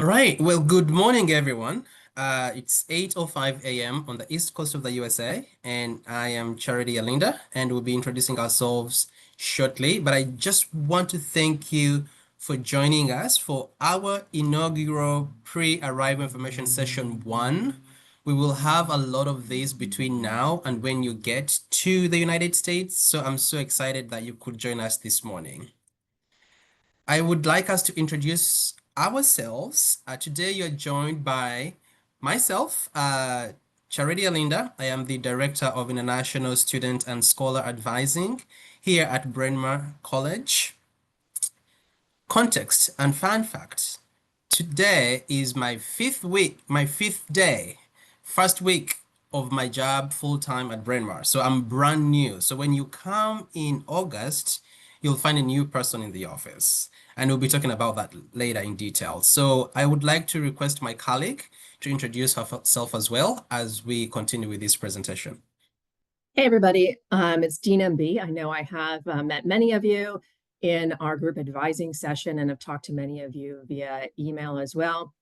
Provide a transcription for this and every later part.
All right. Well, good morning, everyone. It's 8:05 a.m. on the east coast of the USA, and I am Charity Alinda, and we'll be introducing ourselves shortly. But I just want to thank you for joining us for our inaugural pre-arrival information session one. We will have a lot of these between now and when you get to the United States. So I'm so excited that you could join us this morning. I would like us to introduce ourselves. Today, you're joined by myself, Charity Alinda. I am the Director of International Student and Scholar Advising here at Bryn Mawr College. Context and fun fact. Today is my fifth day, first week of my job full-time at Bryn Mawr. So I'm brand new. So when you come in August, you'll find a new person in the office. And we'll be talking about that later in detail. So I would like to request my colleague to introduce herself as well as we continue with this presentation. Hey, everybody. It's Dean MB. I know I have met many of you in our group advising session and have talked to many of you via email as well.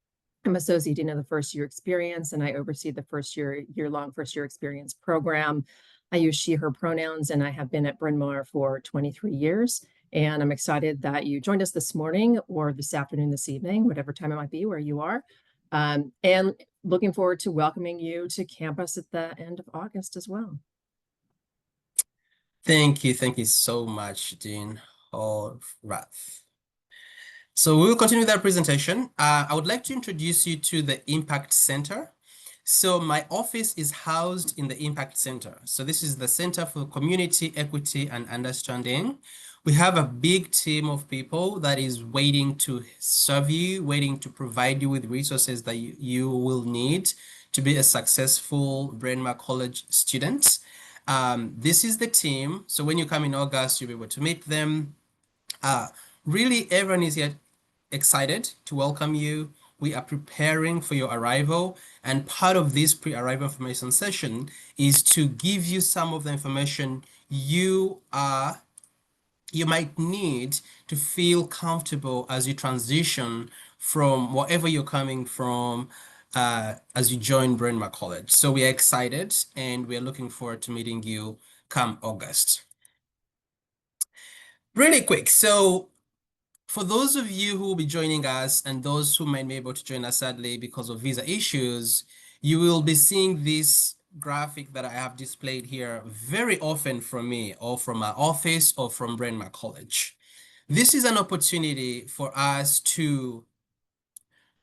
I'm Associate Dean of the First Year Experience, and I oversee the year-long First Year Experience program. I use she, her pronouns, and I have been at Bryn Mawr for 23 years. And I'm excited that you joined us this morning or this afternoon, this evening, whatever time it might be where you are. And looking forward to welcoming you to campus at the end of August as well. Thank you so much, Dean Horvath. So we will continue with our presentation. I would like to introduce you to the Impact Center. So my office is housed in the Impact Center. So this is the Center for Community Equity and Understanding. We have a big team of people that is waiting to serve you, waiting to provide you with resources that you will need to be a successful Bryn Mawr College student. This is the team. So when you come in August, you'll be able to meet them. Really, everyone is here excited to welcome you. We are preparing for your arrival, and part of this pre-arrival information session is to give you some of the information you might need to feel comfortable as you transition from wherever you're coming from as you join Bryn Mawr College. So we are excited and we are looking forward to meeting you come August. Really quick, so for those of you who will be joining us and those who might be able to join us sadly because of visa issues, you will be seeing this graphic that I have displayed here very often from me or from my office or from Bryn Mawr College. This is an opportunity for us to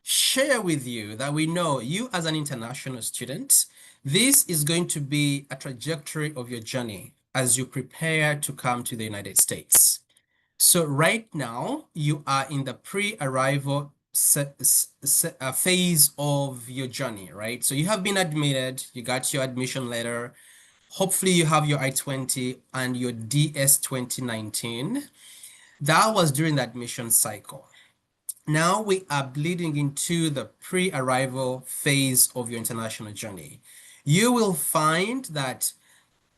share with you that we know you as an international student, this is going to be a trajectory of your journey as you prepare to come to the United States. So right now, you are in the pre-arrival phase of your journey, right? So you have been admitted, you got your admission letter. Hopefully you have your I-20 and your DS 2019. That was during the admission cycle. Now we are bleeding into the pre-arrival phase of your international journey. You will find that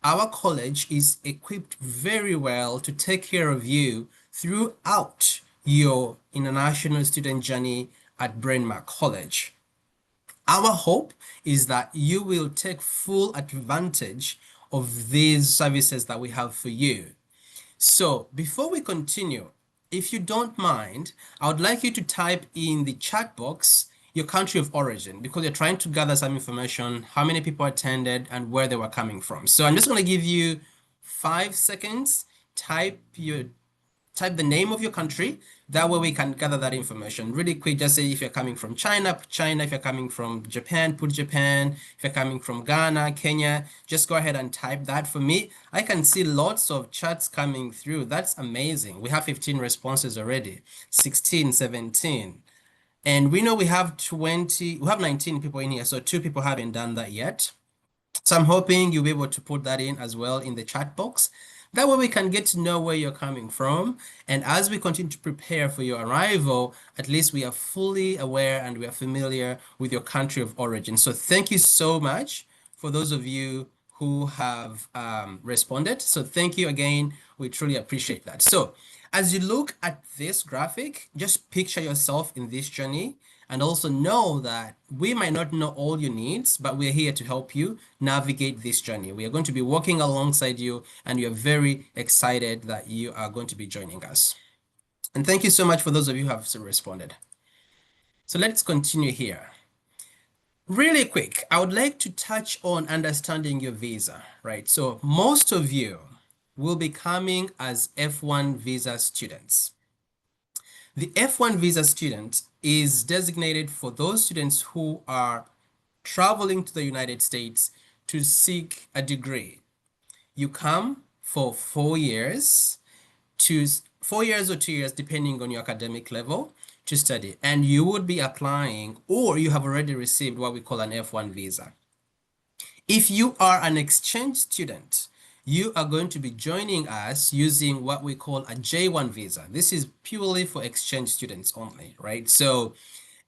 our college is equipped very well to take care of you throughout your international student journey at Bryn Mawr College. Our hope is that you will take full advantage of these services that we have for you. So before we continue, if you don't mind, I would like you to type in the chat box your country of origin because you're trying to gather some information, how many people attended and where they were coming from. So I'm just going to give you 5 seconds. Type the name of your country. That way we can gather that information really quick. Just say if you're coming from China, put China. If you're coming from Japan, put Japan. If you're coming from Ghana, Kenya, just go ahead and type that for me. I can see lots of chats coming through. That's amazing. We have 15 responses already, 16, 17. And we know we have 19 people in here, so 2 people haven't done that yet. So I'm hoping you'll be able to put that in as well in the chat box. That way we can get to know where you're coming from. And as we continue to prepare for your arrival, at least we are fully aware and we are familiar with your country of origin. So thank you so much for those of you who have responded. So thank you again. We truly appreciate that. So as you look at this graphic, just picture yourself in this journey and also know that we might not know all your needs, but we're here to help you navigate this journey. We are going to be working alongside you, and we are very excited that you are going to be joining us. And thank you so much for those of you who have responded. So let's continue here. Really quick, I would like to touch on understanding your visa, right? So most of you will be coming as F1 visa students. The F1 visa student is designated for those students who are traveling to the United States to seek a degree. You come for 4 years to 4 years or 2 years, depending on your academic level, to study. And you would be applying, or you have already received what we call an F1 visa. If you are an exchange student, you are going to be joining us using what we call a J1 visa. This is purely for exchange students only, right? So,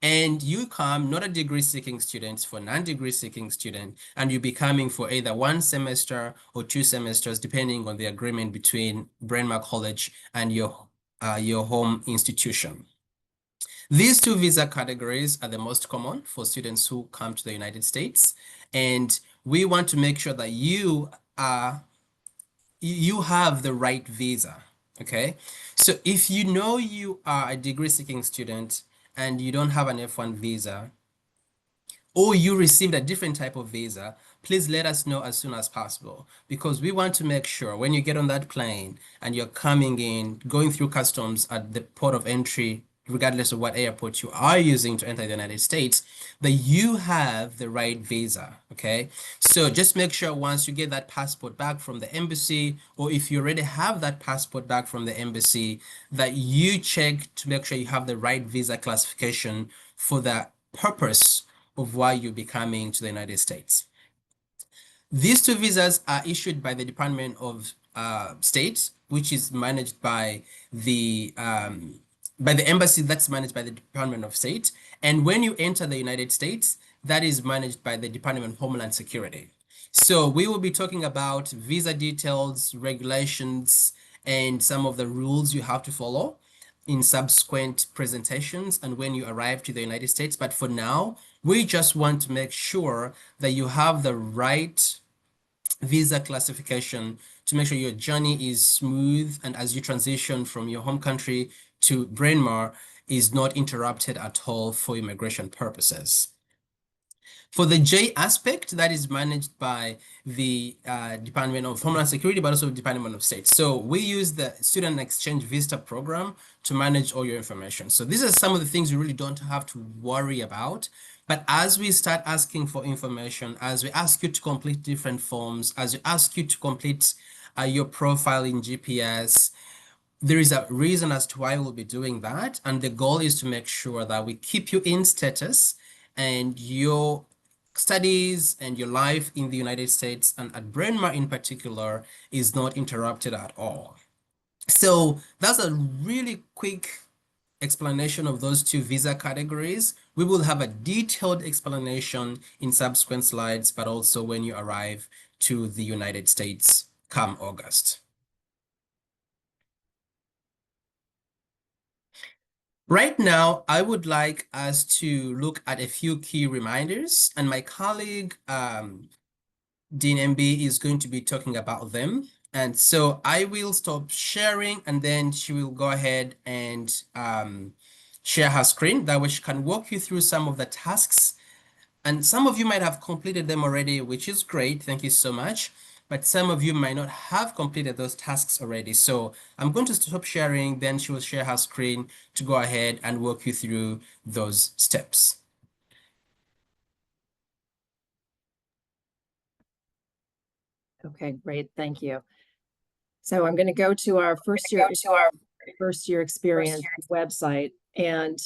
and you come not a degree seeking student, for non-degree seeking student, and you'll be coming for either 1 semester or 2 semesters, depending on the agreement between Bryn Mawr College and your home institution. These two visa categories are the most common for students who come to the United States, and we want to make sure that you have the right visa. Okay, so if you know you are a degree seeking student and you don't have an F1 visa, or you received a different type of visa, please let us know as soon as possible, because we want to make sure when you get on that plane and you're coming in, going through customs at the port of entry, regardless of what airport you are using to enter the United States, that you have the right visa. Okay, so just make sure once you get that passport back from the embassy, or if you already have that passport back from the embassy, that you check to make sure you have the right visa classification for the purpose of why you'll be coming to the United States. These two visas are issued by the Department of State, which is managed by the embassy that's managed by the Department of State. And when you enter the United States, that is managed by the Department of Homeland Security. So we will be talking about visa details, regulations, and some of the rules you have to follow in subsequent presentations and when you arrive to the United States. But for now, we just want to make sure that you have the right visa classification to make sure your journey is smooth, and as you transition from your home country to Bryn Mawr is not interrupted at all for immigration purposes. For the J aspect, that is managed by the Department of Homeland Security, but also the Department of State. So we use the Student Exchange Visa program to manage all your information. So these are some of the things you really don't have to worry about. But as we start asking for information, as we ask you to complete different forms, as we ask you to complete your profile in GPS, there is a reason as to why we'll be doing that. And the goal is to make sure that we keep you in status and your studies and your life in the United States and at Bryn Mawr in particular is not interrupted at all. So that's a really quick explanation of those two visa categories. We will have a detailed explanation in subsequent slides, but also when you arrive to the United States come August. Right now, I would like us to look at a few key reminders, and my colleague, Dean MB, is going to be talking about them. And so I will stop sharing, and then she will go ahead and share her screen. That way she can walk you through some of the tasks. And some of you might have completed them already, which is great. Thank you so much. But some of you might not have completed those tasks already. So I'm going to stop sharing, then she will share her screen to go ahead and walk you through those steps. Okay, great. Thank you. So I'm going to go to our first year experience website, and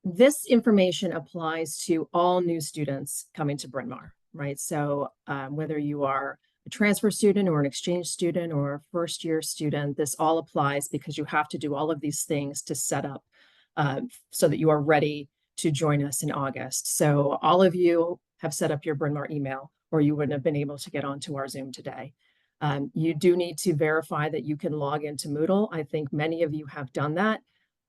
this information applies to all new students coming to Bryn Mawr, right? So whether you are a transfer student or an exchange student or a first year student, this all applies because you have to do all of these things to set up so that you are ready to join us in August. So all of you have set up your Bryn Mawr email, or you wouldn't have been able to get onto our Zoom today. You do need to verify that you can log into Moodle. I think many of you have done that.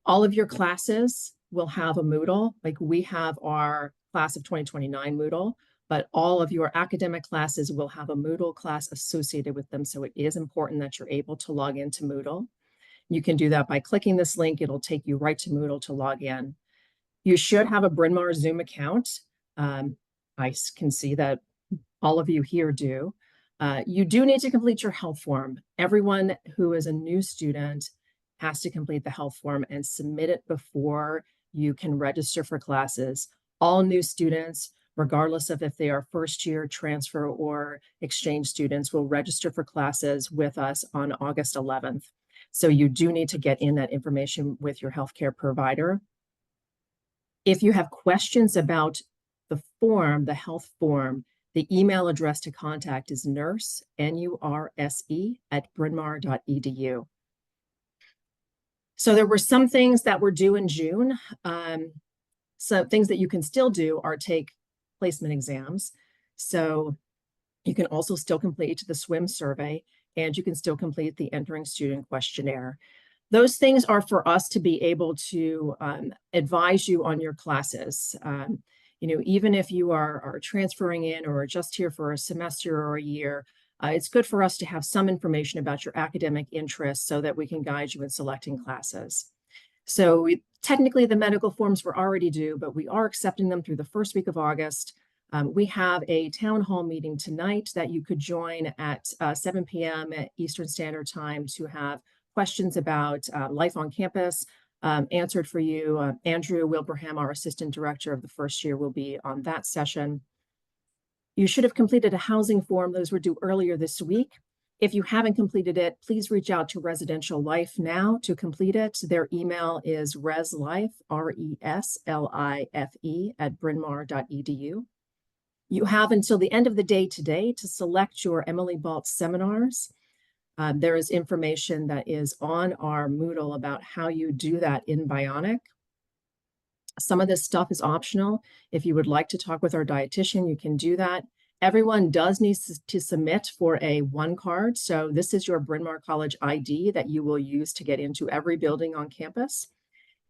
All of your classes will have a Moodle. Like we have our class of 2029 Moodle, but all of your academic classes will have a Moodle class associated with them. So it is important that you're able to log into Moodle. You can do that by clicking this link. It'll take you right to Moodle to log in. You should have a Bryn Mawr Zoom account. I can see that all of you here do. You do need to complete your health form. Everyone who is a new student has to complete the health form and submit it before you can register for classes. All new students, regardless of if they are first year, transfer, or exchange students, will register for classes with us on August 11th. So you do need to get in that information with your healthcare provider. If you have questions about the form, the health form, the email address to contact is nurse, N-U-R-S-E, @brynmawr.edu. So there were some things that were due in June. So things that you can still do are take placement exams. So you can also still complete the swim survey, and you can still complete the entering student questionnaire. Those things are for us to be able to advise you on your classes. Even if you are transferring in or are just here for a semester or a year, it's good for us to have some information about your academic interests so that we can guide you in selecting classes. So technically the medical forms were already due, but we are accepting them through the first week of August. We have a town hall meeting tonight that you could join at 7 p.m. at Eastern Standard Time to have questions about life on campus answered for you. Andrew Wilbraham, our assistant director of the first year, will be on that session. You should have completed a housing form. Those were due earlier this week. If you haven't completed it, please reach out to Residential Life now to complete it. Their email is reslife, RESLIFE, @brynmawr.edu. You have until the end of the day today to select your Emily Balt seminars. There is information that is on our Moodle about how you do that in Bionic. Some of this stuff is optional. If you would like to talk with our dietitian, you can do that. Everyone does need to submit for a one card. So this is your Bryn Mawr College ID that you will use to get into every building on campus.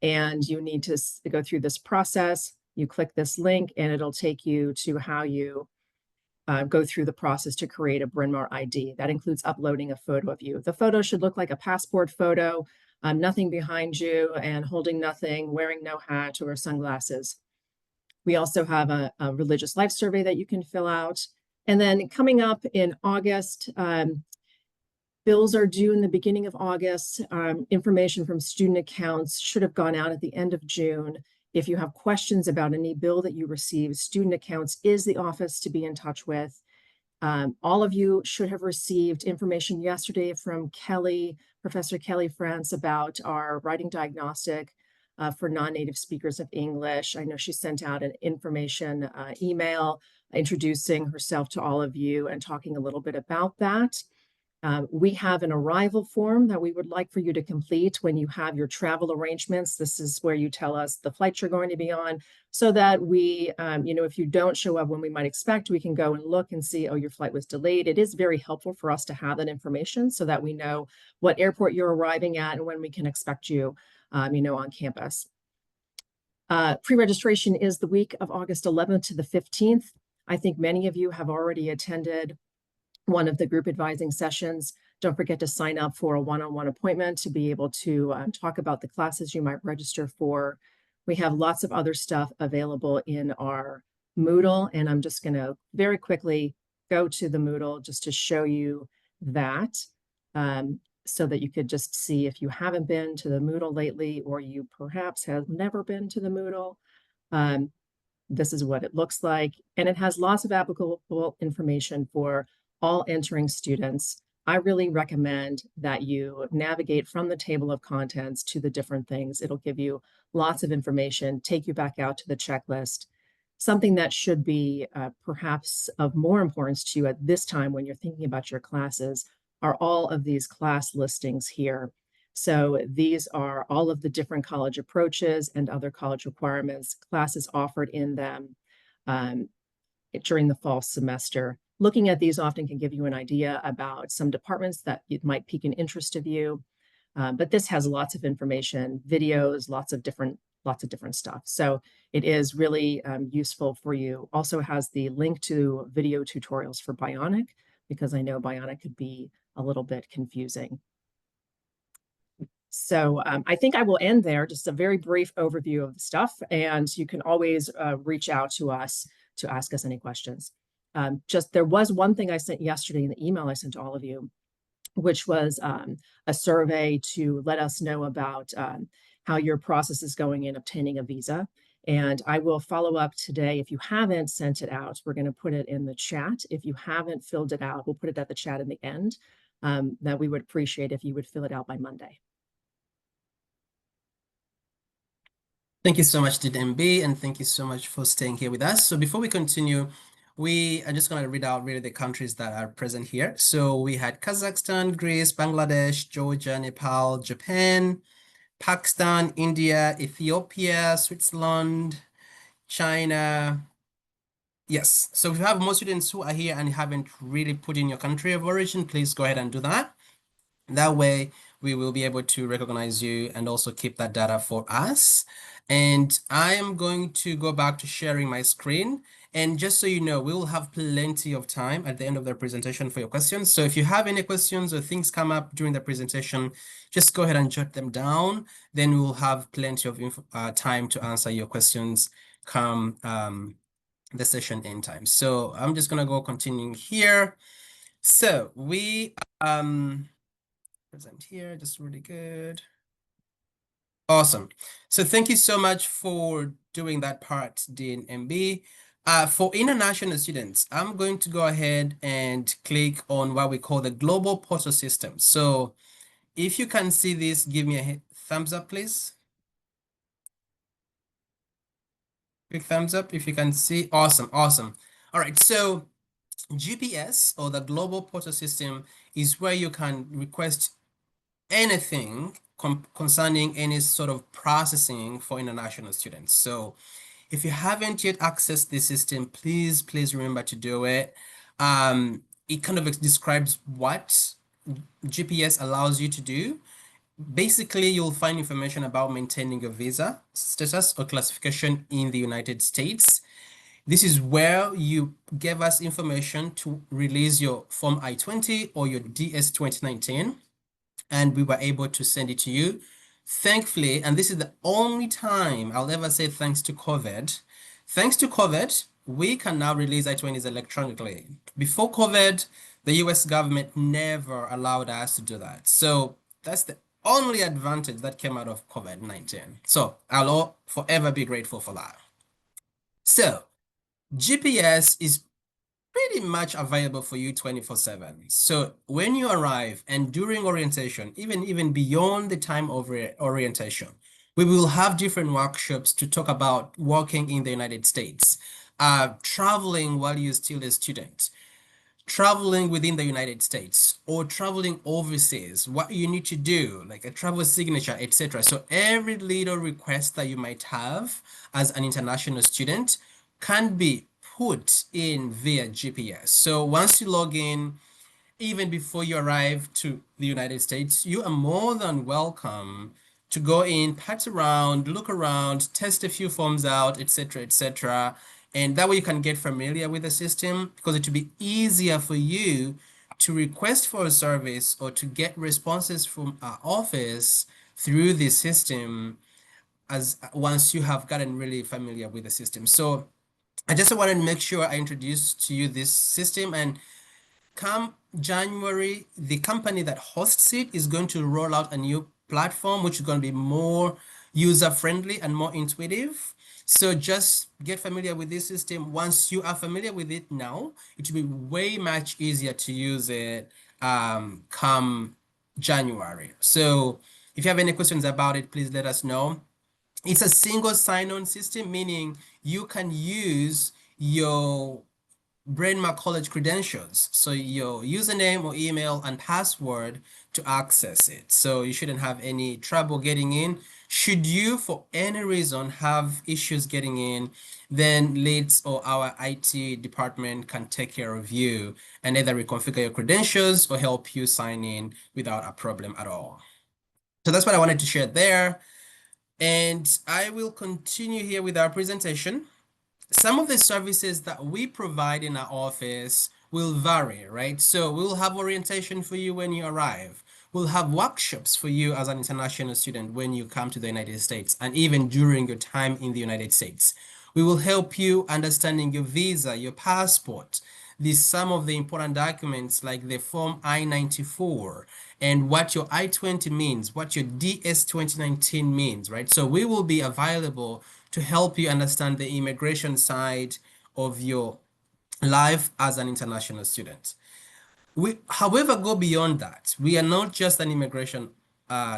And you need to go through this process. You click this link and it'll take you to how you go through the process to create a Bryn Mawr ID. That includes uploading a photo of you. The photo should look like a passport photo, nothing behind you and holding nothing, wearing no hat or sunglasses. We also have a religious life survey that you can fill out. And then coming up in August, bills are due in the beginning of August. Information from student accounts should have gone out at the end of June. If you have questions about any bill that you receive, student accounts is the office to be in touch with. All of you should have received information yesterday from Kelly, Professor Kelly France, about our writing diagnostic for non-native speakers of English. I know she sent out an information email introducing herself to all of you and talking a little bit about that. We have an arrival form that we would like for you to complete when you have your travel arrangements. This is where you tell us the flights you're going to be on so that we, if you don't show up when we might expect, we can go and look and see, oh, your flight was delayed. It is very helpful for us to have that information so that we know what airport you're arriving at and when we can expect you, on campus. Pre-registration is the week of August 11th to the 15th. I think many of you have already attended one of the group advising sessions. Don't forget to sign up for a one-on-one appointment to be able to talk about the classes you might register for. We have lots of other stuff available in our Moodle, and I'm just going to very quickly go to the Moodle just to show you that so that you could just see if you haven't been to the Moodle lately or you perhaps have never been to the Moodle. This is what it looks like, and it has lots of applicable information for all entering students. I really recommend that you navigate from the table of contents to the different things. It'll give you lots of information, take you back out to the checklist. Something that should be perhaps of more importance to you at this time when you're thinking about your classes are all of these class listings here. So these are all of the different college approaches and other college requirements, classes offered in them during the fall semester. Looking at these often can give you an idea about some departments that it might pique an interest of you. But this has lots of information, videos, lots lots of different stuff. So it is really useful for you. Also has the link to video tutorials for Bionic, because I know Bionic could be a little bit confusing. So I think I will end there, just a very brief overview of the stuff, and you can always reach out to us to ask us any questions. Just there was one thing I sent yesterday in the email I sent to all of you, which was a survey to let us know about how your process is going in obtaining a visa. And I will follow up today. If you haven't sent it out, we're going to put it in the chat. If you haven't filled it out, we'll put it at the chat in the end. That we would appreciate if you would fill it out by Monday. Thank you so much, DMB, and thank you so much for staying here with us. So before we continue, we are just going to read out really the countries that are present here. So we had Kazakhstan, Greece, Bangladesh, Georgia, Nepal, Japan, Pakistan, India, Ethiopia, Switzerland, China. Yes, so if you have more students who are here and haven't really put in your country of origin, please go ahead and do that. That way, we will be able to recognize you and also keep that data for us. And I am going to go back to sharing my screen. And just so you know, we will have plenty of time at the end of the presentation for your questions. So if you have any questions or things come up during the presentation, just go ahead and jot them down. Then we will have plenty of time to answer your questions come the session end time. So I'm just going to go continuing here. So we present here, just really good. Awesome. So thank you so much for doing that part, Dean MB. For international students, I'm going to go ahead and click on what we call the global portal system. So if you can see this, give me a thumbs up, please. Quick thumbs up if you can see. Awesome, awesome. All right, so GPS, or the global portal system, is where you can request anything concerning any sort of processing for international students. So if you haven't yet accessed the system, please remember to do it. It kind of describes what GPS allows you to do. Basically, you'll find information about maintaining your visa status or classification in the United States. This is where you give us information to release your Form I-20 or your DS 2019. And we were able to send it to you. Thankfully, and this is the only time I'll ever say thanks to COVID. Thanks to COVID, we can now release I-20s electronically. Before COVID, the US government never allowed us to do that. So that's the only advantage that came out of COVID-19. So I'll forever be grateful for that. So GPS is pretty much available for you 24/7. So when you arrive and during orientation, even beyond the time of orientation, we will have different workshops to talk about working in the United States, traveling while you're still a student, traveling within the United States, or traveling overseas, what you need to do, like a travel signature, etc. So every little request that you might have as an international student can be put in via GPS. So once you log in, even before you arrive to the United States, you are more than welcome to go in, pat around, look around, test a few forms out, etc., etc. And that way you can get familiar with the system, because it will be easier for you to request for a service or to get responses from our office through the system as once you have gotten really familiar with the system. So I just wanted to make sure I introduce to you this system, and come January, the company that hosts it is going to roll out a new platform, which is going to be more user-friendly and more intuitive. So just get familiar with this system. Once you are familiar with it now, it will be way much easier to use it come January. So if you have any questions about it, please let us know. It's a single sign-on system, meaning you can use your Bryn Mawr College credentials, so your username or email and password, to access it. So you shouldn't have any trouble getting in. Should you, for any reason, have issues getting in, then Leeds or our IT department can take care of you and either reconfigure your credentials or help you sign in without a problem at all. So that's what I wanted to share there. And I will continue here with our presentation. Some of the services that we provide in our office will vary, right? So we'll have orientation for you when you arrive. We'll have workshops for you as an international student when you come to the United States and even during your time in the United States. We will help you understanding your visa, your passport, some of the important documents like the Form I-94 and what your I-20 means, what your DS 2019 means, right? So we will be available to help you understand the immigration side of your life as an international student. We, however, go beyond that. We are not just an immigration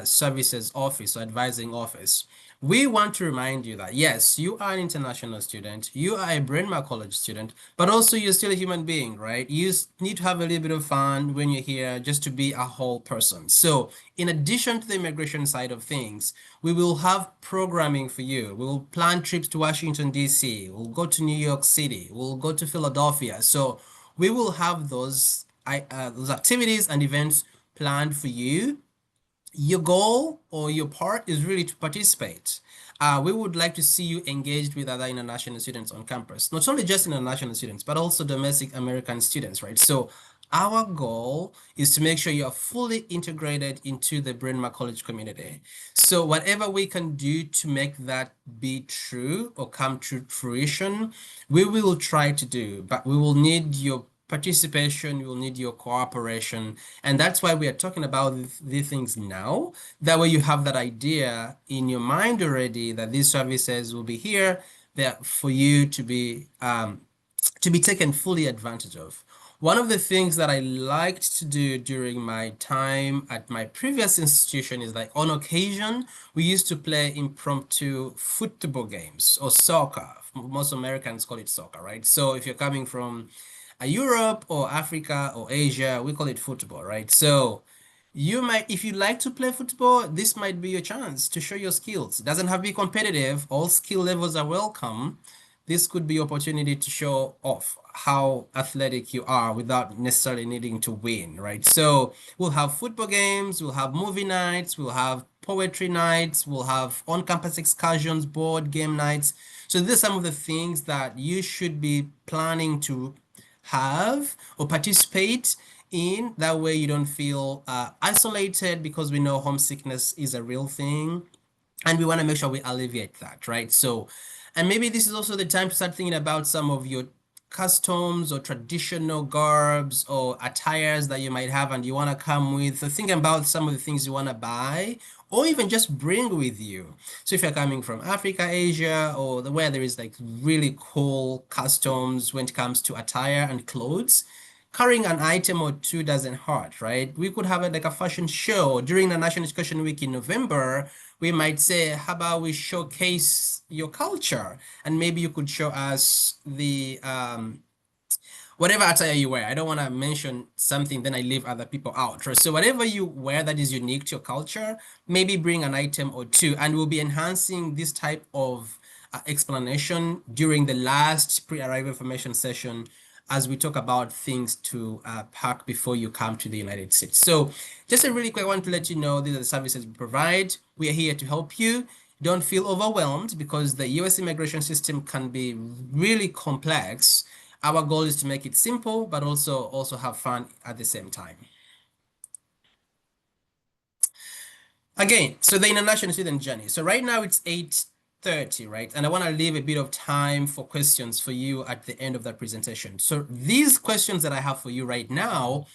services office or advising office. We want to remind you that yes, you are an international student, you are a Bryn Mawr College student, but also you're still a human being, right? Need to have a little bit of fun when you're here just to be a whole person. So, in addition to the immigration side of things, we will have programming for you. We will plan trips to Washington, D.C., we'll go to New York City, we'll go to Philadelphia. So, we will have those activities and events planned for you. Your goal or your part is really to participate. We would like to see you engaged with other international students on campus, not only just international students, but also domestic American students, right? So our goal is to make sure you are fully integrated into the Bryn Mawr College community. So whatever we can do to make that be true or come to fruition, we will try to do, but we will need your participation, we will need your cooperation. And that's why we are talking about these things now. That way you have that idea in your mind already that these services will be here there for you to be taken fully advantage of. One of the things that I liked to do during my time at my previous institution is like on occasion, we used to play impromptu football games or soccer. Most Americans call it soccer, right? So if you're coming from Europe or Africa or Asia, we call it football, right? So you might, if you like to play football, this might be your chance to show your skills. It doesn't have to be competitive. All skill levels are welcome. This could be opportunity to show off how athletic you are without necessarily needing to win, right? So we'll have football games, we'll have movie nights, we'll have poetry nights, we'll have on-campus excursions, board game nights. So these are some of the things that you should be planning to have or participate in. That way you don't feel isolated, because we know homesickness is a real thing and we want to make sure we alleviate that, right? So, and maybe this is also the time to start thinking about some of your customs or traditional garbs or attires that you might have and you want to come with. So think about some of the things you want to buy or even just bring with you. So if you're coming from Africa, Asia, or where there is like really cool customs when it comes to attire and clothes, carrying an item or two doesn't hurt, right? We could have it like a fashion show during the National Education Week in November. We might say, how about we showcase your culture? And maybe you could show us the whatever attire you wear. I don't want to mention something, then I leave other people out. Right? So whatever you wear that is unique to your culture, maybe bring an item or two, and we'll be enhancing this type of explanation during the last pre-arrival information session as we talk about things to pack before you come to the United States. So just a really quick one to let you know, these are the services we provide. We are here to help you. Don't feel overwhelmed because the US immigration system can be really complex. Our goal is to make it simple, but also have fun at the same time. Again, so the international student journey. So right now it's 8:30, right? And I want to leave a bit of time for questions for you at the end of that presentation. So these questions that I have for you right now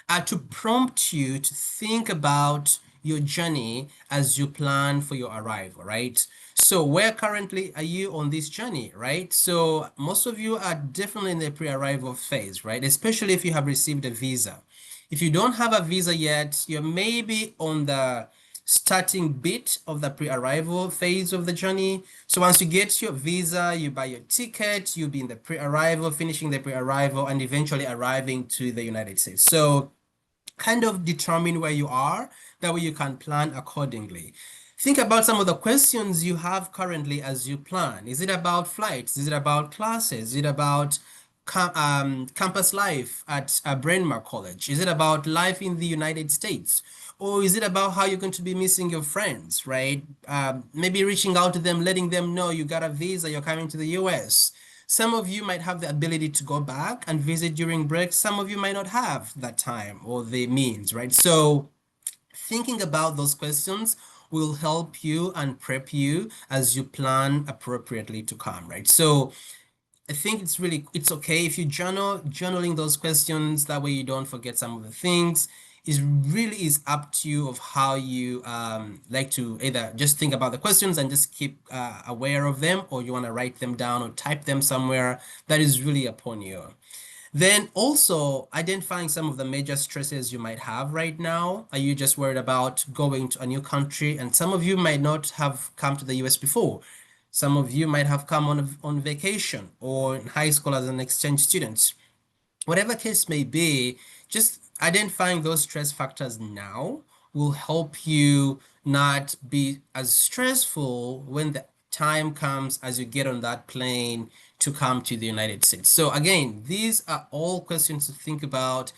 are to prompt you to think about your journey as you plan for your arrival, right? So where currently are you on this journey, right? So most of you are definitely in the pre-arrival phase, right? Especially if you have received a visa. If you don't have a visa yet, you're maybe on the starting bit of the pre-arrival phase of the journey. So once you get your visa, you buy your ticket, you'll be in the pre-arrival, finishing the pre-arrival, and eventually arriving to the United States. So kind of determine where you are, that way you can plan accordingly. Think about some of the questions you have currently as you plan. Is it about flights? Is it about classes? Is it about campus life at Bryn Mawr College? Is it about life in the United States? Or is it about how you're going to be missing your friends, right? Maybe reaching out to them, letting them know you got a visa, you're coming to the US. Some of you might have the ability to go back and visit during break. Some of you might not have that time or the means, right? So thinking about those questions will help you and prep you as you plan appropriately to come, right? So I think it's okay if you journaling those questions. That way you don't forget some of the things. It really is up to you of how you like to either just think about the questions and just keep aware of them, or you want to write them down or type them somewhere. That is really upon you. Then also identifying some of the major stresses you might have right now. Are you just worried about going to a new country? And some of you might not have come to the US before. Some of you might have come on vacation or in high school as an exchange student. Whatever case may be, just identifying those stress factors now will help you not be as stressful when the time comes as you get on that plane to come to the United States. So again, these are all questions to think about.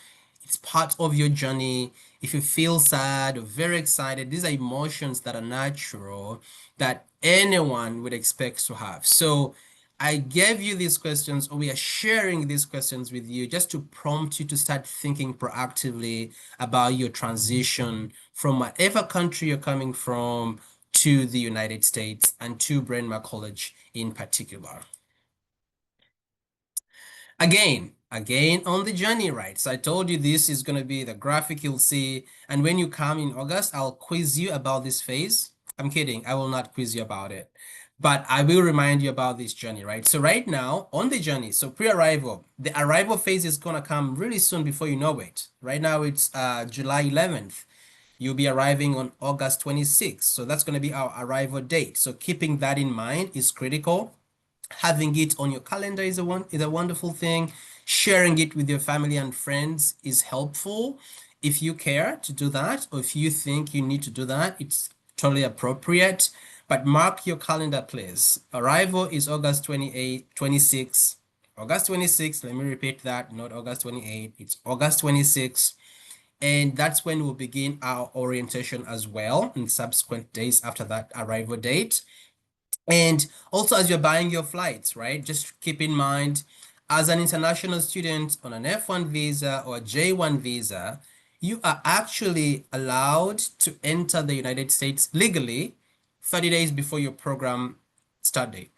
It's part of your journey. If you feel sad or very excited, these are emotions that are natural that anyone would expect to have. So I gave you these questions, or we are sharing these questions with you just to prompt you to start thinking proactively about your transition from whatever country you're coming from to the United States and to Bryn Mawr College in particular. Again on the journey, right? So I told you this is going to be the graphic you'll see. And when you come in August, I'll quiz you about this phase. I'm kidding. I will not quiz you about it. But I will remind you about this journey, right? So right now on the journey, so pre-arrival, the arrival phase is going to come really soon before you know it. Right now it's July 11th. You'll be arriving on August 26th. So that's going to be our arrival date. So keeping that in mind is critical. Having it on your calendar is a wonderful thing. Sharing it with your family and friends is helpful. If you care to do that, or if you think you need to do that, it's totally appropriate. But mark your calendar, please. Arrival is August 28th, 26th. August 26th, let me repeat that, not August 28th, it's August 26th. And that's when we'll begin our orientation as well in subsequent days after that arrival date. And also, as you're buying your flights, right, just keep in mind, as an international student on an F1 visa or a J1 visa, you are actually allowed to enter the United States legally 30 days before your program start date,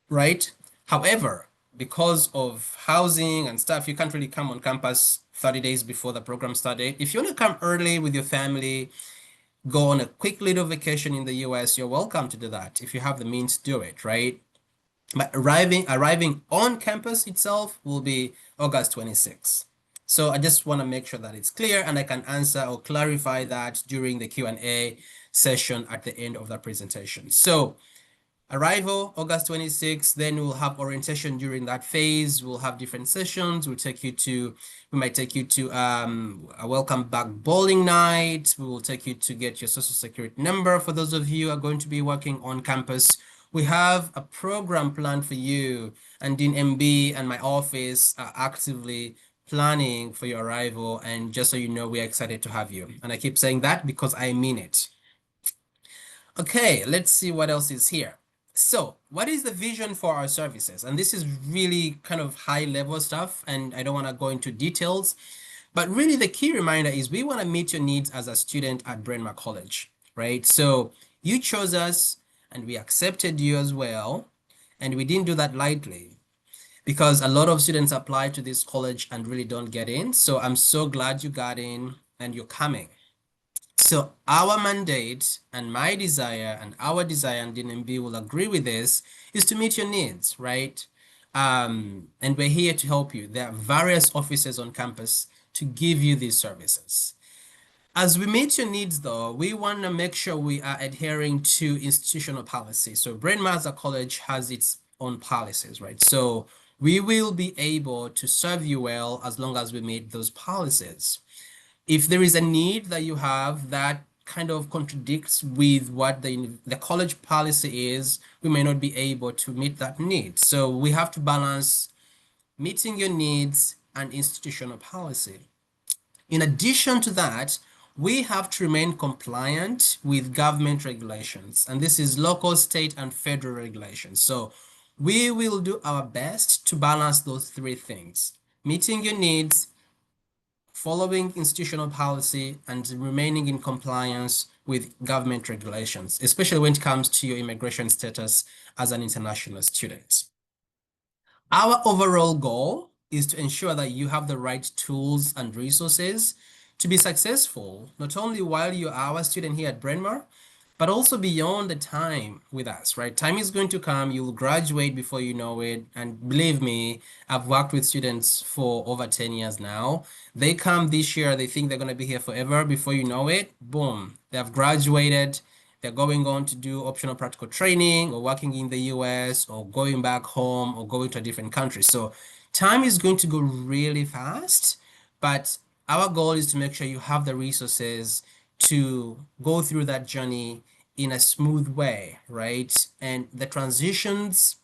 right? However, because of housing and stuff, you can't really come on campus 30 days before the program start date. If you want to come early with your family, go on a quick little vacation in the US, you're welcome to do that if you have the means to do it, right? But arriving on campus itself will be August 26th. So I just want to make sure that it's clear, and I can answer or clarify that during the Q&A session at the end of the presentation. So arrival August 26th, then we'll have orientation during that phase. We'll have different sessions. We might take you to a welcome back bowling night. We will take you to get your social security number for those of you who are going to be working on campus. We have a program planned for you, and Dean MB and my office are actively planning for your arrival. And just so you know, we are excited to have you. And I keep saying that because I mean it. Okay, let's see what else is here. So, what is the vision for our services? And this is really kind of high level stuff, and I don't want to go into details, but really the key reminder is we want to meet your needs as a student at Bryn Mawr College, right? So, you chose us and we accepted you as well, and we didn't do that lightly because a lot of students apply to this college and really don't get in. So, I'm so glad you got in and you're coming. So our mandate and my desire and our desire, and DNMB will agree with this, is to meet your needs, right? And we're here to help you. There are various offices on campus to give you these services. As we meet your needs, though, we want to make sure we are adhering to institutional policy. So Bryn Mawr College has its own policies, right? So we will be able to serve you well as long as we meet those policies. If there is a need that you have that kind of contradicts with what the college policy is, we may not be able to meet that need. So we have to balance meeting your needs, and institutional policy. In addition to that, we have to remain compliant with government regulations, and this is local, state, and federal regulations. So we will do our best to balance those three things: meeting your needs, following institutional policy, and remaining in compliance with government regulations, especially when it comes to your immigration status as an international student. Our overall goal is to ensure that you have the right tools and resources to be successful, not only while you're our student here at Bryn Mawr, but also beyond the time with us, right? Time is going to come, you'll graduate before you know it. And believe me, I've worked with students for over 10 years now. They come this year, they think they're going to be here forever. Before you know it, boom, they have graduated. They're going on to do optional practical training or working in the US or going back home or going to a different country. So time is going to go really fast, but our goal is to make sure you have the resources to go through that journey in a smooth way, right? And the transitions,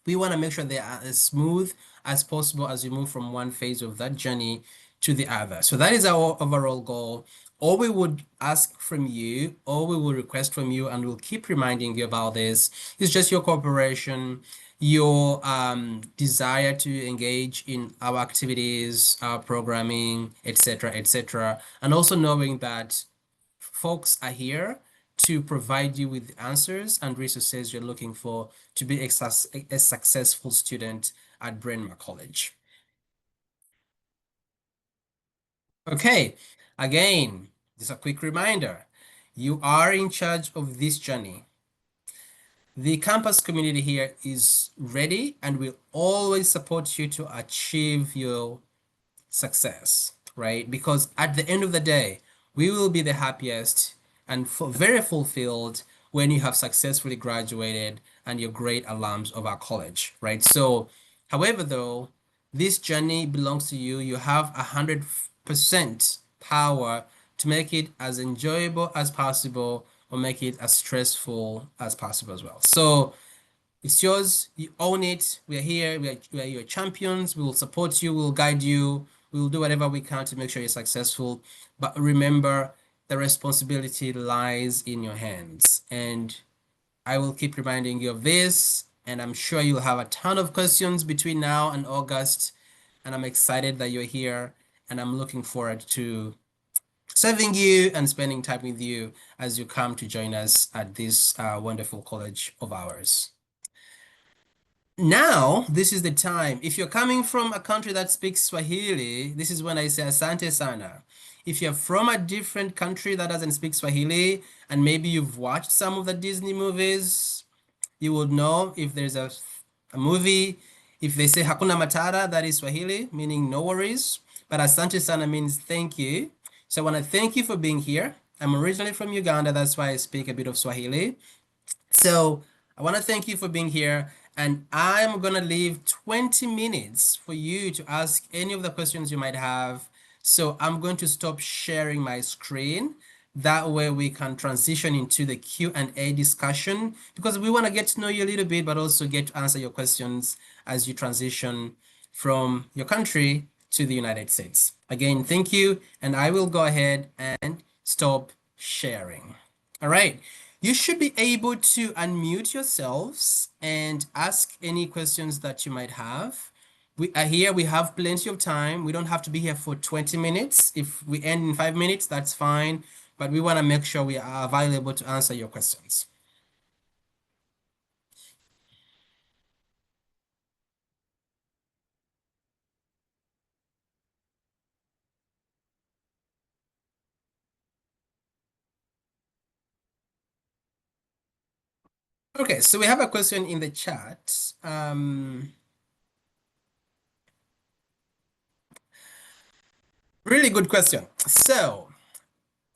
we want to make sure they are as smooth as possible as you move from one phase of that journey to the other. So that is our overall goal. All we would ask from you, all we will request from you, and we'll keep reminding you about this, is just your cooperation, your desire to engage in our activities, our programming, etc., etc., and also knowing that folks are here to provide you with answers and resources you're looking for to be a successful student at Bryn Mawr College. Okay, again, just a quick reminder. You are in charge of this journey. The campus community here is ready and will always support you to achieve your success, right? Because at the end of the day, we will be the happiest and very fulfilled when you have successfully graduated and you're great alums of our college, right? So, however, though, this journey belongs to you. You have 100% power to make it as enjoyable as possible or make it as stressful as possible as well. So, it's yours. You own it. We are here. We are your champions. We will support you. We will guide you. We will do whatever we can to make sure you're successful. But remember, the responsibility lies in your hands. And I will keep reminding you of this. And I'm sure you'll have a ton of questions between now and August. And I'm excited that you're here. And I'm looking forward to serving you and spending time with you as you come to join us at this wonderful college of ours. Now, this is the time. If you're coming from a country that speaks Swahili, this is when I say Asante Sana. If you're from a different country that doesn't speak Swahili, and maybe you've watched some of the Disney movies, you would know if there's a movie, if they say Hakuna Matata, that is Swahili, meaning no worries. But Asante Sana means thank you. So I want to thank you for being here. I'm originally from Uganda, that's why I speak a bit of Swahili. So I want to thank you for being here, and I'm gonna leave 20 minutes for you to ask any of the questions you might have. So I'm going to stop sharing my screen. That way we can transition into the Q&A discussion because we want to get to know you a little bit, but also get to answer your questions as you transition from your country to the United States. Again, thank you, and I will go ahead and stop sharing. All right. You should be able to unmute yourselves and ask any questions that you might have. We are here, we have plenty of time. We don't have to be here for 20 minutes. If we end in 5 minutes, that's fine. But we want to make sure we are available to answer your questions. Okay, so we have a question in the chat. Really good question. So,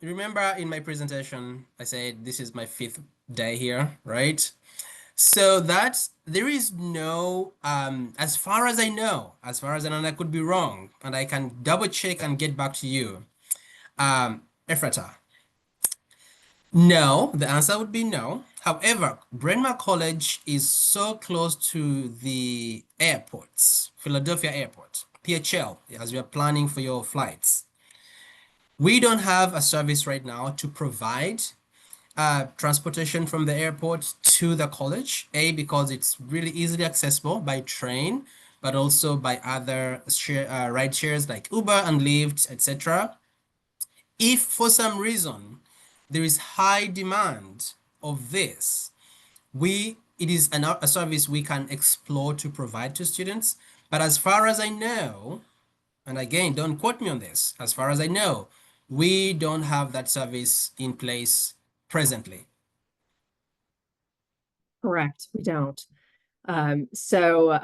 remember in my presentation, I said this is my 5th day here, right? So that there is no, as far as I know, and I could be wrong, and I can double check and get back to you. Ephrata. No, the answer would be no. However, Bryn Mawr College is so close to the airports, Philadelphia Airport, PHL, as you're planning for your flights. We don't have a service right now to provide transportation from the airport to the college, because it's really easily accessible by train, but also by other ride shares like Uber and Lyft, etc. If for some reason there is high demand of this, it is a service we can explore to provide to students. But as far as I know, and again, don't quote me on this, as far as I know, we don't have that service in place presently. Correct, we don't. So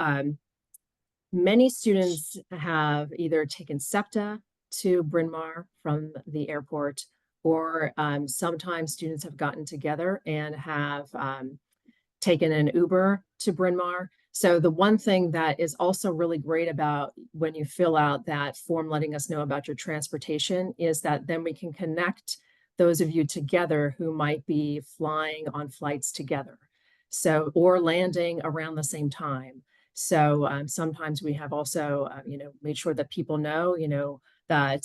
many students have either taken SEPTA to Bryn Mawr from the airport, or sometimes students have gotten together and have taken an Uber to Bryn Mawr. So the one thing that is also really great about when you fill out that form letting us know about your transportation is that then we can connect those of you together who might be flying on flights together. So, or landing around the same time. So sometimes we have also, made sure that people know, that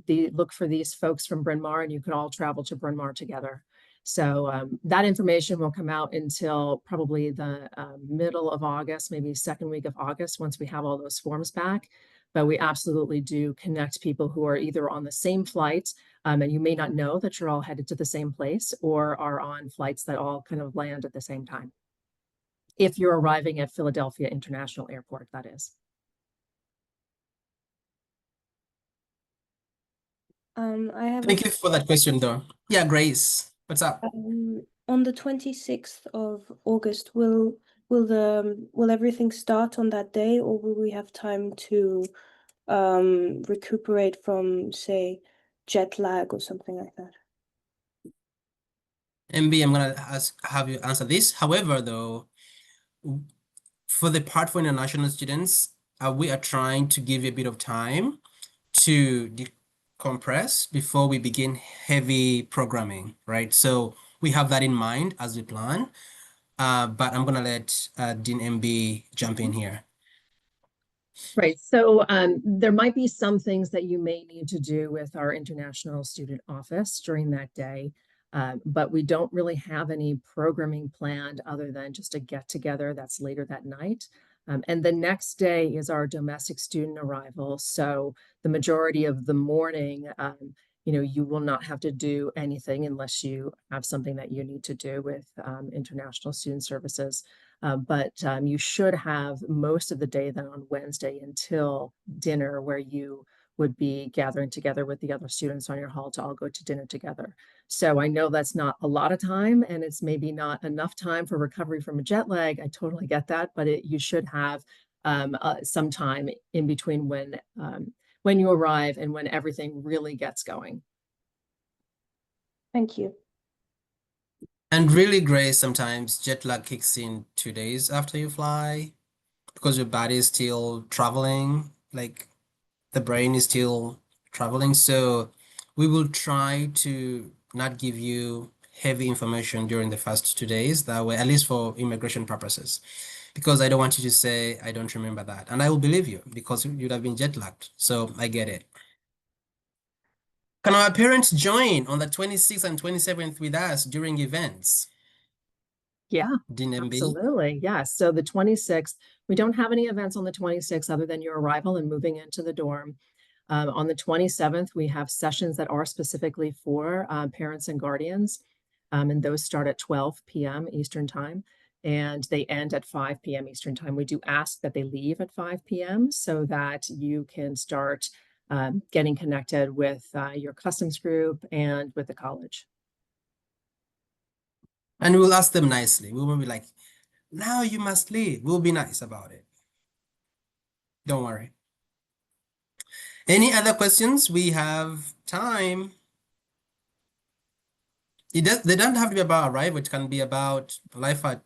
they look for these folks from Bryn Mawr and you can all travel to Bryn Mawr together. So that information will come out until probably the middle of August, maybe second week of August, once we have all those forms back. But we absolutely do connect people who are either on the same flight, and you may not know that you're all headed to the same place, or are on flights that all kind of land at the same time. If you're arriving at Philadelphia International Airport, that is. Thank you for that question, though. Yeah, Grace, what's up? On the 26th of August, will everything start on that day, or will we have time to recuperate from, say, jet lag or something like that? MB, I'm gonna have you answer this. However, though, for the part for international students, we are trying to give you a bit of time to decompress before we begin heavy programming, right? So we have that in mind as we plan. But I'm gonna let Dean MB jump in here. Right. So there might be some things that you may need to do with our international student office during that day, but we don't really have any programming planned other than just a get together that's later that night. And the next day is our domestic student arrival. So the majority of the morning, you will not have to do anything unless you have something that you need to do with international student services. But you should have most of the day then on Wednesday until dinner, where you would be gathering together with the other students on your hall to all go to dinner together. So I know that's not a lot of time, and it's maybe not enough time for recovery from a jet lag. I totally get that, but you should have some time in between when you arrive and when everything really gets going. Thank you. And really, Grace, sometimes jet lag kicks in 2 days after you fly because your body is still traveling, like the brain is still traveling. So we will try to not give you heavy information during the first 2 days, that way, at least for immigration purposes, because I don't want you to say, I don't remember that. And I will believe you because you'd have been jet lagged. So I get it. Can our parents join on the 26th and 27th with us during events? Yeah, Dean MB? absolutely. Yes. So the 26th, we don't have any events on the 26th other than your arrival and moving into the dorm. On the 27th, we have sessions that are specifically for parents and guardians, and those start at 12 p.m. Eastern time, and they end at 5 p.m. Eastern time. We do ask that they leave at 5 p.m. so that you can start getting connected with your customs group and with the college. And we'll ask them nicely. We won't be like, now you must leave. We'll be nice about it. Don't worry. Any other questions? We have time. They don't have to be about arrival. It can be about life at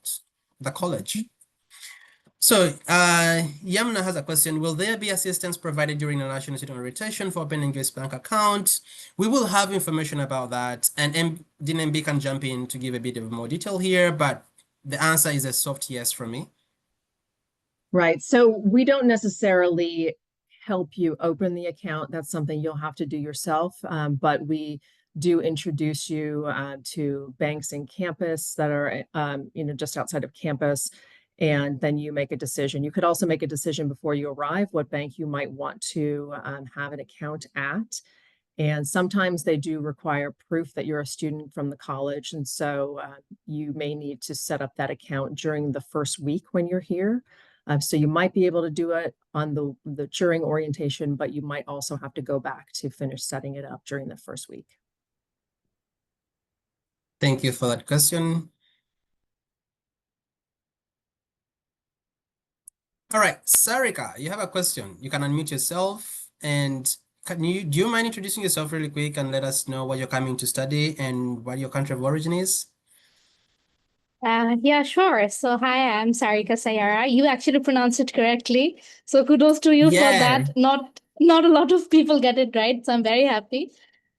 the college. So Yamna has a question. Will there be assistance provided during the national student rotation for opening US bank account? We will have information about that. And Dean MB can jump in to give a bit of more detail here, but the answer is a soft yes from me. Right. So we don't necessarily help you open the account. That's something you'll have to do yourself. But we do introduce you to banks in campus that are, just outside of campus. And then you make a decision. You could also make a decision before you arrive what bank you might want to have an account at. And sometimes they do require proof that you're a student from the college. And so you may need to set up that account during the first week when you're here. So you might be able to do it on the during orientation, but you might also have to go back to finish setting it up during the first week. Thank you for that question. All right, Sarika, you have a question. You can unmute yourself, and do you mind introducing yourself really quick and let us know what you're coming to study and what your country of origin is? Yeah, sure. So, hi, I'm Sarika Sayara. You actually pronounced it correctly. So, kudos to you for Yeah. that. Not a lot of people get it right. So, I'm very happy.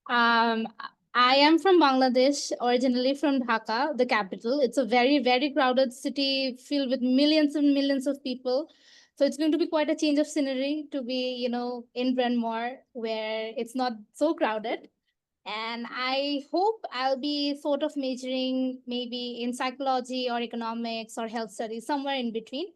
Um, I am from Bangladesh, originally from Dhaka, the capital. It's a very, very crowded city filled with millions and millions of people. So, it's going to be quite a change of scenery to be, in Bryn Mawr, where it's not so crowded. And I hope I'll be sort of majoring maybe in psychology or economics or health studies, somewhere in between.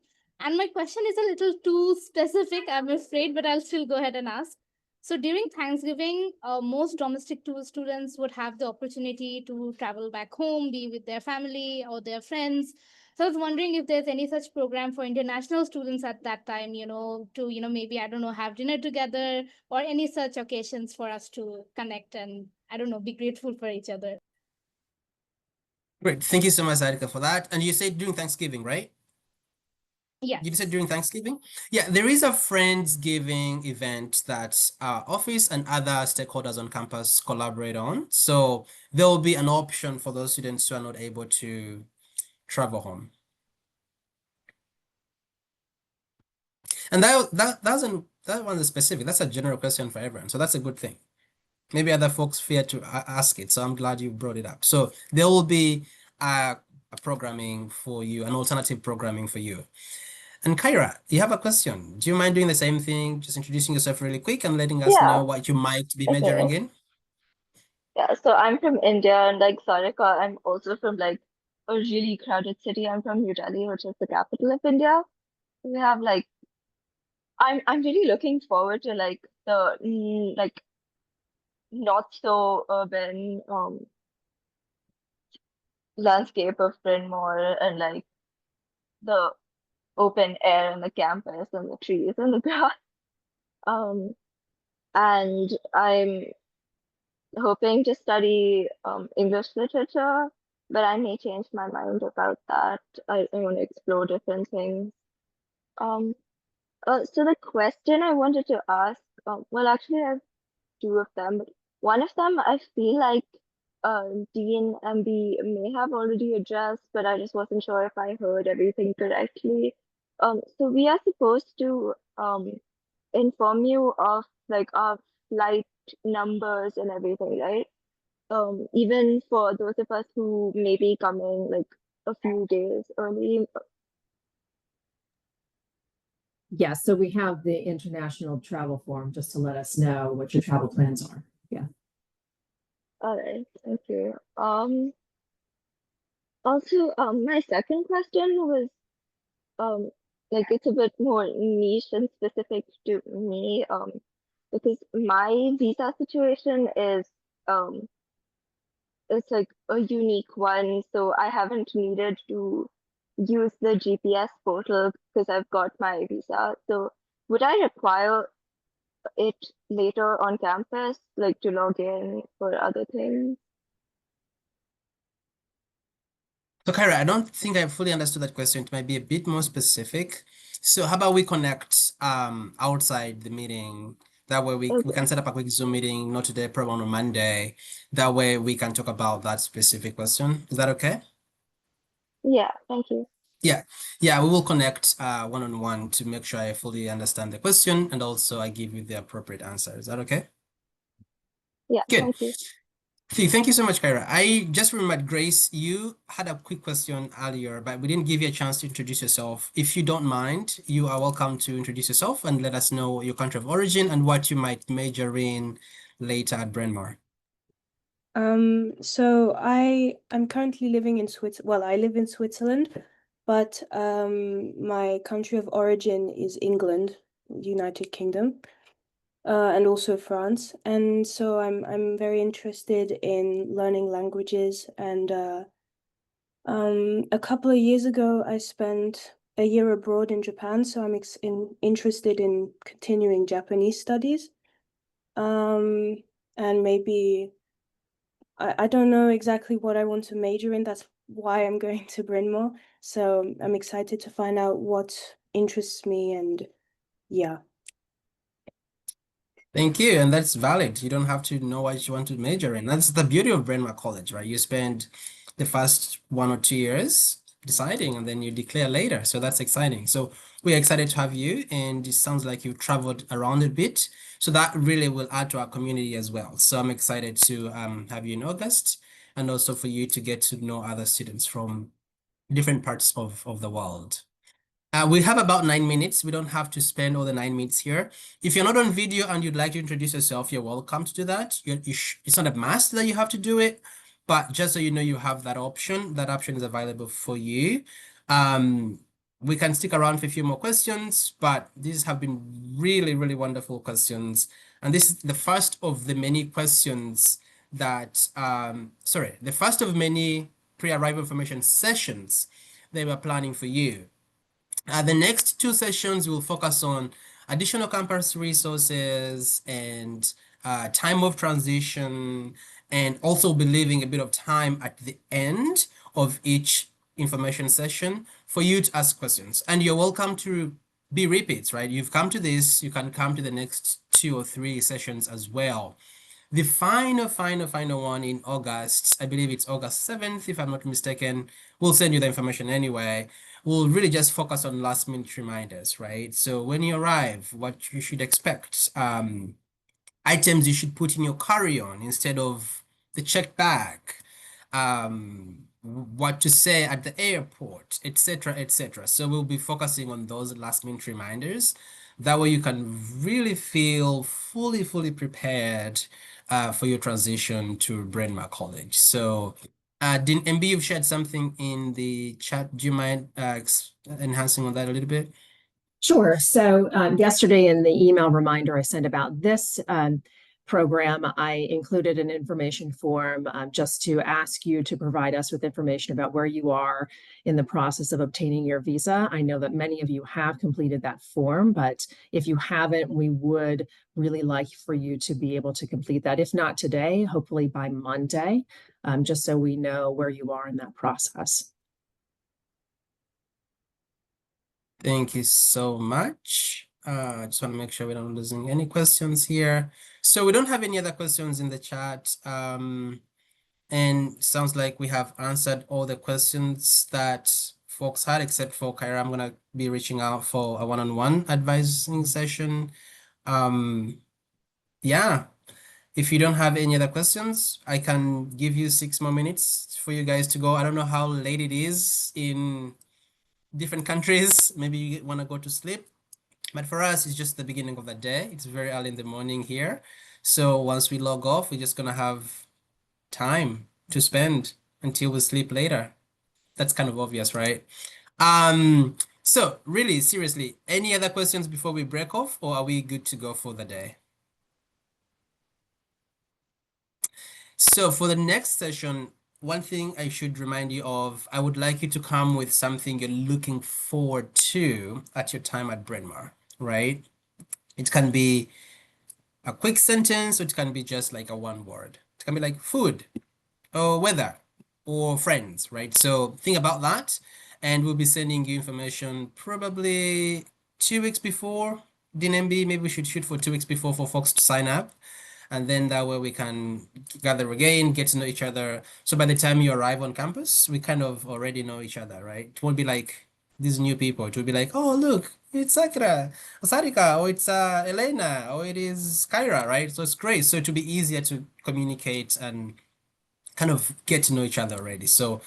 And my question is a little too specific, I'm afraid, but I'll still go ahead and ask. So during Thanksgiving, most domestic tour students would have the opportunity to travel back home, be with their family or their friends. So I was wondering if there's any such program for international students at that time, to, maybe, I don't know, have dinner together or any such occasions for us to connect and, I don't know, be grateful for each other. Great. Thank you so much, Sarika, for that. And you said during Thanksgiving, right? Yes. You said during Thanksgiving? Yeah, there is a Friendsgiving event that our office and other stakeholders on campus collaborate on. So there will be an option for those students who are not able to travel home. And that one's specific. That's a general question for everyone. So that's a good thing. Maybe other folks fear to ask it. So I'm glad you brought it up. So there will be a programming for you, an alternative programming for you. And Kyra, you have a question. Do you mind doing the same thing? Just introducing yourself really quick and letting us know Yeah, what you might be majoring okay. in? Yeah, so I'm from India and like Sarika, I'm also from like a really crowded city. I'm from New Delhi, which is the capital of India. We have like I'm really looking forward to like the like not so urban landscape of Bryn Mawr and like the open air and the campus and the trees and the grass. Um and I'm hoping to study English literature, but I may change my mind about that. I want to explore different things. Um, so the question I wanted to ask, well, actually, I have two of them, but one of them I feel like Dean MB may have already addressed, but I just wasn't sure if I heard everything correctly. So we are supposed to inform you of like our flight numbers and everything, right? Even for those of us who may be coming like a few days early. Yes, so we have the international travel form just to let us know what your travel plans are. Yeah. All right, thank you. Also, my second question was um, like it's a bit more niche and specific to me. Because my visa situation is um it's like a unique one, so I haven't needed to use the GPS portal because I've got my visa. So would I require it later on campus, like to log in for other things? So Kyra, I don't think I fully understood that question. It might be a bit more specific. So how about we connect outside the meeting? That way we Okay. can set up a quick Zoom meeting, not today, probably on Monday. That way we can talk about that specific question. Is that okay? Yeah, thank you. Yeah, yeah, we will connect one-on-one to make sure I fully understand the question and also I give you the appropriate answer. Is that okay? Yeah, Good. thank you. Thank you so much, Kyra. I just remembered, Grace, you had a quick question earlier, but we didn't give you a chance to introduce yourself. If you don't mind, you are welcome to introduce yourself and let us know your country of origin and what you might major in later at Bryn Mawr. So I'm currently living in Switzerland. Well, I live in Switzerland, but my country of origin is England, United Kingdom, and also France. And so I'm very interested in learning languages. And a couple of years ago, I spent a year abroad in Japan, so I'm interested in continuing Japanese studies. And maybe. I don't know exactly what I want to major in. That's why I'm going to Bryn Mawr. So I'm excited to find out what interests me and yeah. Thank you, and that's valid. You don't have to know what you want to major in. That's the beauty of Bryn Mawr College, right? You spend the first 1 or 2 years deciding, and then you declare later. So that's exciting. So we're excited to have you, and it sounds like you've traveled around a bit. So that really will add to our community as well. So I'm excited to have you in August, and also for you to get to know other students from different parts of the world. We have about 9 minutes. We don't have to spend all the 9 minutes here. If you're not on video and you'd like to introduce yourself, you're welcome to do that. It's not a must that you have to do it, but just so you know, you have that option. That option is available for you. Um, we can stick around for a few more questions, but these have been really, really wonderful questions. And this is the first of the many questions that, the first of many pre-arrival information sessions they were planning for you. The next 2 sessions will focus on additional campus resources and time of transition, and also be leaving a bit of time at the end of each information session for you to ask questions. And you're welcome to be repeats, right? You've come to this, you can come to the next 2 or 3 sessions as well. The final one in August, I believe it's August 7th, if I'm not mistaken. We'll send you the information anyway. We'll really just focus on last minute reminders, right? So when you arrive, what you should expect, items you should put in your carry-on instead of the checked bag, what to say at the airport, etc., etc. So we'll be focusing on those last minute reminders. That way you can really feel fully prepared for your transition to Bryn Mawr College. So, Dean MB, you've shared something in the chat. Do you mind enhancing on that a little bit? Sure. So yesterday in the email reminder I sent about this program, I included an information form just to ask you to provide us with information about where you are in the process of obtaining your visa. I know that many of you have completed that form, but if you haven't, we would really like for you to be able to complete that. If not today, hopefully by Monday, just so we know where you are in that process. Thank you so much. I just want to make sure we're not losing any questions here. So we don't have any other questions in the chat. And sounds like we have answered all the questions that folks had, except for Kyra. I'm gonna be reaching out for a one-on-one advising session. Yeah, if you don't have any other questions, I can give you 6 more minutes for you guys to go. I don't know how late it is in different countries. Maybe you want to go to sleep. But for us, it's just the beginning of the day. It's very early in the morning here. So once we log off, we're just gonna have time to spend until we sleep later. That's kind of obvious, right? So really, seriously, any other questions before we break off, or are we good to go for the day? So for the next session, one thing I should remind you of, I would like you to come with something you're looking forward to at your time at Bryn Mawr, right? It can be a quick sentence, or it can be just like a one word. It can be like food, or weather, or friends, right? So think about that, and we'll be sending you information probably 2 weeks before DNMB. Maybe we should shoot for 2 weeks before for folks to sign up. And then that way we can gather again, get to know each other. So by the time you arrive on campus, we kind of already know each other, right? It won't be like these new people. It will be like, oh, look, it's Sakura, or Sarika, or it's Elena, or it is Kyra, right? So it's great. So it will be easier to communicate and kind of get to know each other already. So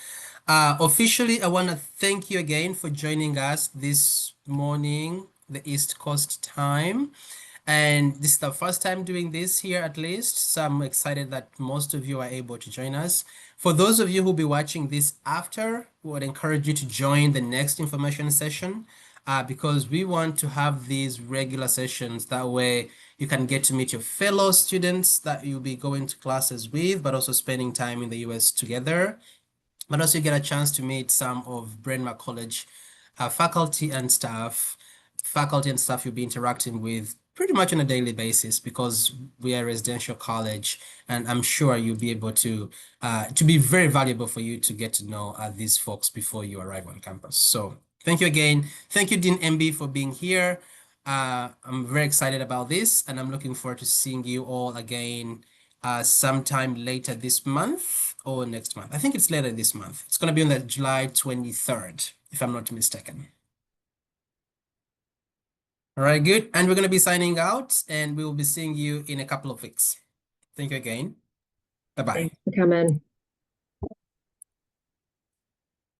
officially, I want to thank you again for joining us this morning, the East Coast time. And this is the first time doing this here at least. So I'm excited that most of you are able to join us. For those of you who'll be watching this after, we would encourage you to join the next information session because we want to have these regular sessions. That way you can get to meet your fellow students that you'll be going to classes with, but also spending time in the US together. But also you get a chance to meet some of Bryn Mawr College faculty and staff. Faculty and staff you'll be interacting with pretty much on a daily basis because we are a residential college, and I'm sure you'll be able to be very valuable for you to get to know these folks before you arrive on campus. So thank you again. Thank you, Dean MB, for being here. I'm very excited about this, and I'm looking forward to seeing you all again sometime later this month or next month. I think it's later this month. It's going to be on the July 23rd, if I'm not mistaken. All right, good. And we're going to be signing out, and we will be seeing you in a couple of weeks. Thank you again. Bye-bye. Thanks for coming.